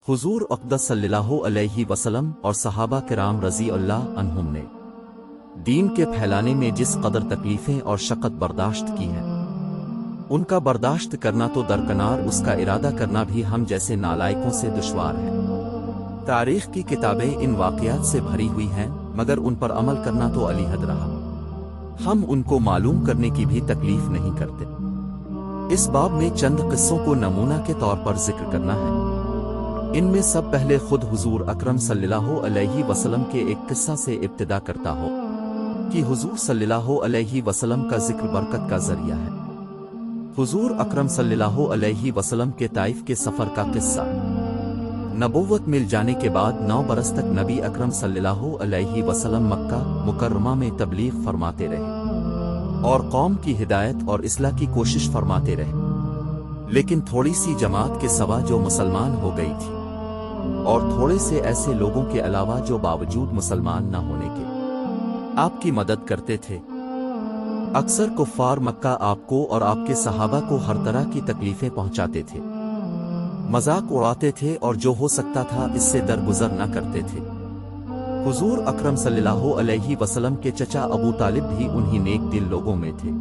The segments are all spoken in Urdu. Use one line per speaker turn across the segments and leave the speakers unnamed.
حضور اقدس صلی اللہ علیہ وسلم اور صحابہ کرام رضی اللہ عنہم نے دین کے پھیلانے میں جس قدر تکلیفیں اور شقت برداشت کی ہیں، ان کا برداشت کرنا تو درکنار، اس کا ارادہ کرنا بھی ہم جیسے نالائقوں سے دشوار ہے۔ تاریخ کی کتابیں ان واقعات سے بھری ہوئی ہیں، مگر ان پر عمل کرنا تو علیحد رہا۔ ہم ان کو معلوم کرنے کی بھی تکلیف نہیں کرتے۔ اس باب میں چند قصوں کو نمونہ کے طور پر ذکر کرنا ہے۔ ان میں سب پہلے خود حضور اکرم صلی اللہ علیہ وسلم کے ایک قصہ سے ابتدا کرتا ہو کہ حضور صلی اللہ علیہ وسلم کا ذکر برکت کا ذریعہ ہے۔ حضور اکرم صلی اللہ علیہ وسلم کے طائف کے سفر کا قصہ۔ نبوت مل جانے کے بعد 9 برس تک نبی اکرم صلی اللہ علیہ وسلم مکہ مکرمہ میں تبلیغ فرماتے رہے اور قوم کی ہدایت اور اصلاح کی کوشش فرماتے رہے، لیکن تھوڑی سی جماعت کے سوا جو مسلمان ہو گئی تھی، اور تھوڑے سے ایسے لوگوں کے علاوہ جو باوجود مسلمان نہ ہونے کے آپ کی مدد کرتے تھے۔ اکثر کفار مکہ آپ کو اور آپ کے صحابہ کو ہر طرح کی تکلیفیں پہنچاتے تھے، مذاق اڑاتے تھے اور جو ہو سکتا تھا اس سے درگزر نہ کرتے تھے۔ حضور اکرم صلی اللہ علیہ وسلم کے چچا ابو طالب بھی انہی نیک دل لوگوں میں تھے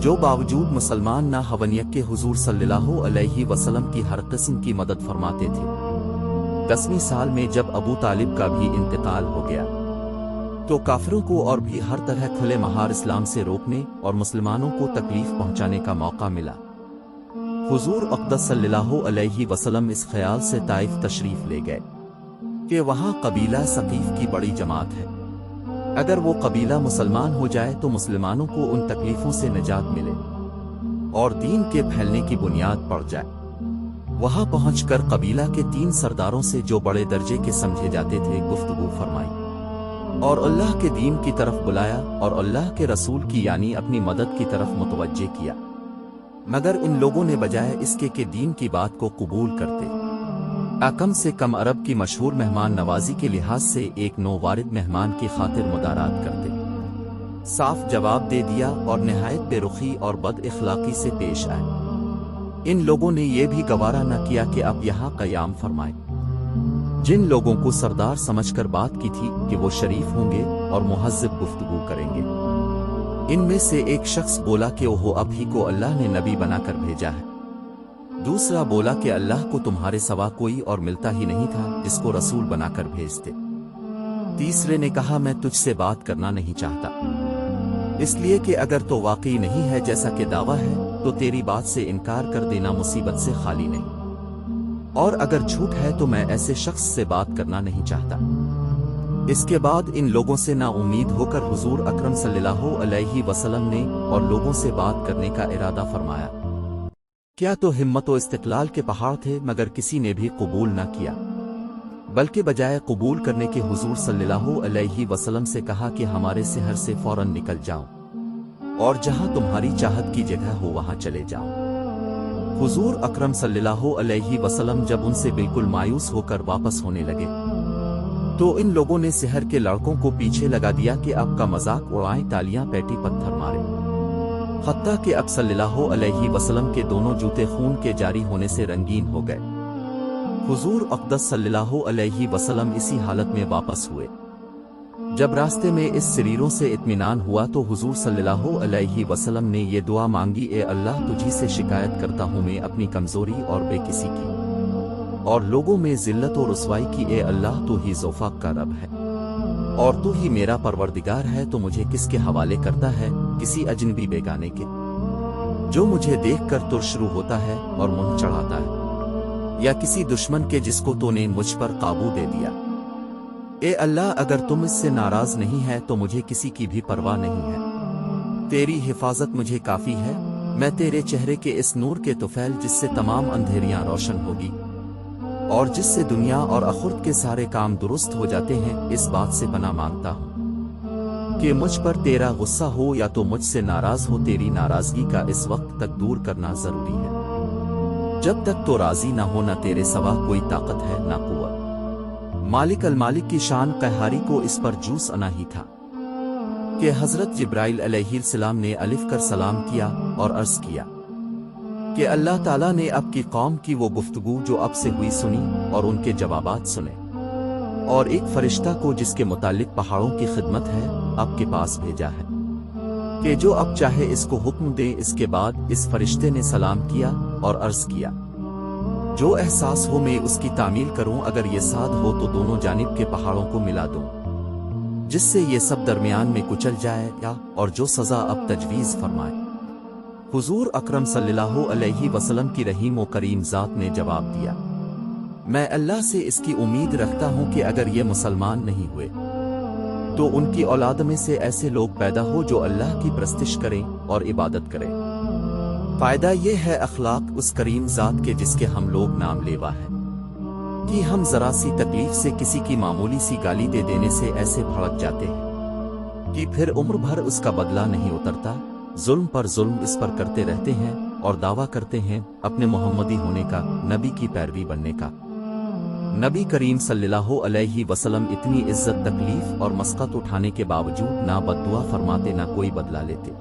جو باوجود مسلمان نہ ہونے کے حضور صلی اللہ علیہ وسلم کی ہر قسم کی مدد فرماتے تھے۔ 10ویں سال میں جب ابو طالب کا بھی انتقال ہو گیا تو کافروں کو اور بھی ہر طرح کھلے مہار اسلام سے روکنے اور مسلمانوں کو تکلیف پہنچانے کا موقع ملا۔ حضور اقدس صلی اللہ علیہ وسلم اس خیال سے طائف تشریف لے گئے کہ وہاں قبیلہ ثقیف کی بڑی جماعت ہے، اگر وہ قبیلہ مسلمان ہو جائے تو مسلمانوں کو ان تکلیفوں سے نجات ملے اور دین کے پھیلنے کی بنیاد پڑ جائے۔ وہاں پہنچ کر قبیلہ کے 3 سرداروں سے جو بڑے درجے کے سمجھے جاتے تھے گفتگو فرمائی اور اللہ کے دین کی طرف بلایا اور اللہ کے رسول کی یعنی اپنی مدد کی طرف متوجہ کیا، مگر ان لوگوں نے بجائے اس کے کہ دین کی بات کو قبول کرتے، کم سے کم عرب کی مشہور مہمان نوازی کے لحاظ سے ایک نووارد مہمان کی خاطر مدارات کرتے، صاف جواب دے دیا اور نہایت بے رخی اور بد اخلاقی سے پیش آئے۔ ان لوگوں نے یہ بھی گوارا نہ کیا کہ اب یہاں قیام فرمائے۔ جن لوگوں کو سردار سمجھ کر بات کی تھی کہ وہ شریف ہوں گے اور مہذب گفتگو کریں گے، ان میں سے ایک شخص بولا کہ وہ اب ہی کو اللہ نے نبی بنا کر بھیجا ہے۔ دوسرا بولا کہ اللہ کو تمہارے سوا کوئی اور ملتا ہی نہیں تھا جس کو رسول بنا کر بھیجتے۔ تیسرے نے کہا میں تجھ سے بات کرنا نہیں چاہتا، اس لیے کہ اگر تو واقعی نہیں ہے جیسا کہ دعویٰ ہے تو تیری بات سے انکار کر دینا مصیبت سے خالی نہیں، اور اگر جھوٹ ہے تو میں ایسے شخص سے بات کرنا نہیں چاہتا۔ اس کے بعد ان لوگوں سے نا امید ہو کر حضور اکرم صلی اللہ علیہ وسلم نے اور لوگوں سے بات کرنے کا ارادہ فرمایا۔ کیا تو ہمت و استقلال کے پہاڑ تھے، مگر کسی نے بھی قبول نہ کیا، بلکہ بجائے قبول کرنے کے حضور صلی اللہ علیہ وسلم سے کہا کہ ہمارے شہر سے فوراً نکل جاؤ اور جہاں تمہاری چاہت کی جگہ ہو وہاں چلے جاؤ۔ حضور اکرم صلی اللہ علیہ وسلم جب ان سے بالکل مایوس ہو کر واپس ہونے لگے تو ان لوگوں نے شہر کے لڑکوں کو پیچھے لگا دیا کہ اب کا مذاق اڑائیں، تالیاں پیٹی پتھر مارے، حتیٰ کہ اب صلی اللہ علیہ وسلم کے دونوں جوتے خون کے جاری ہونے سے رنگین ہو گئے۔ حضور اقدس صلی اللہ علیہ وسلم اسی حالت میں واپس ہوئے۔ جب راستے میں اس سریروں سے اطمینان ہوا تو حضور صلی اللہ علیہ وسلم نے یہ دعا مانگی، اے اللہ تجھی سے شکایت کرتا ہوں میں اپنی کمزوری اور بے کسی کی اور لوگوں میں ذلت و رسوائی کی، اے اللہ تو ہی ذوفاق کا رب ہے اور تو ہی میرا پروردگار ہے، تو مجھے کس کے حوالے کرتا ہے؟ کسی اجنبی بیگانے کے جو مجھے دیکھ کر ترشرو ہوتا ہے اور منہ چڑھاتا ہے، یا کسی دشمن کے جس کو تو نے مجھ پر قابو دے دیا؟ اے اللہ اگر تم اس سے ناراض نہیں ہے تو مجھے کسی کی بھی پرواہ نہیں ہے، تیری حفاظت مجھے کافی ہے، میں تیرے چہرے کے اس نور کے طفیل جس سے تمام اندھیریاں روشن ہوگی اور جس سے دنیا اور آخرت کے سارے کام درست ہو جاتے ہیں، اس بات سے پناہ مانگتا ہوں کہ مجھ پر تیرا غصہ ہو یا تو مجھ سے ناراض ہو، تیری ناراضگی کا اس وقت تک دور کرنا ضروری ہے جب تک تو راضی نہ ہو، نہ تیرے سوا کوئی طاقت ہے نہ قوت۔ مالک المالک کی شان قہاری کو اس پر جوس آنا ہی تھا کہ حضرت جبرائیل علیہ السلام نے الف کر سلام کیا اور عرض کیا کہ اللہ تعالیٰ نے اب کی قوم کی وہ گفتگو جو اب سے ہوئی سنی اور ان کے جوابات سنے، اور ایک فرشتہ کو جس کے متعلق پہاڑوں کی خدمت ہے آپ کے پاس بھیجا ہے کہ جو اب چاہے اس کو حکم دے۔ اس کے بعد اس فرشتے نے سلام کیا اور عرض کیا، جو احساس ہو میں اس کی تعمیل کروں، اگر یہ ساتھ ہو تو دونوں جانب کے پہاڑوں کو ملا دوں جس سے یہ سب درمیان میں کچل جائے گا، اور جو سزا اب تجویز فرمائے۔ حضور اکرم صلی اللہ علیہ وسلم کی رحیم و کریم ذات نے جواب دیا، میں اللہ سے اس کی امید رکھتا ہوں کہ اگر یہ مسلمان نہیں ہوئے تو ان کی اولاد میں سے ایسے لوگ پیدا ہو جو اللہ کی پرستش کریں اور عبادت کریں۔ فائدہ یہ ہے اخلاق اس کریم ذات کے جس کے ہم لوگ نام لیوا ہیں کہ ہم ذرا سی تکلیف سے کسی کی معمولی سی گالی دے دینے سے ایسے بھڑک جاتے ہیں کہ پھر عمر بھر اس کا بدلہ نہیں اترتا، ظلم پر ظلم اس پر کرتے رہتے ہیں اور دعویٰ کرتے ہیں اپنے محمدی ہونے کا، نبی کی پیروی بننے کا۔ نبی کریم صلی اللہ علیہ وسلم اتنی عزت، تکلیف اور مسقط اٹھانے کے باوجود نہ بد دعا فرماتے نہ کوئی بدلہ لیتے۔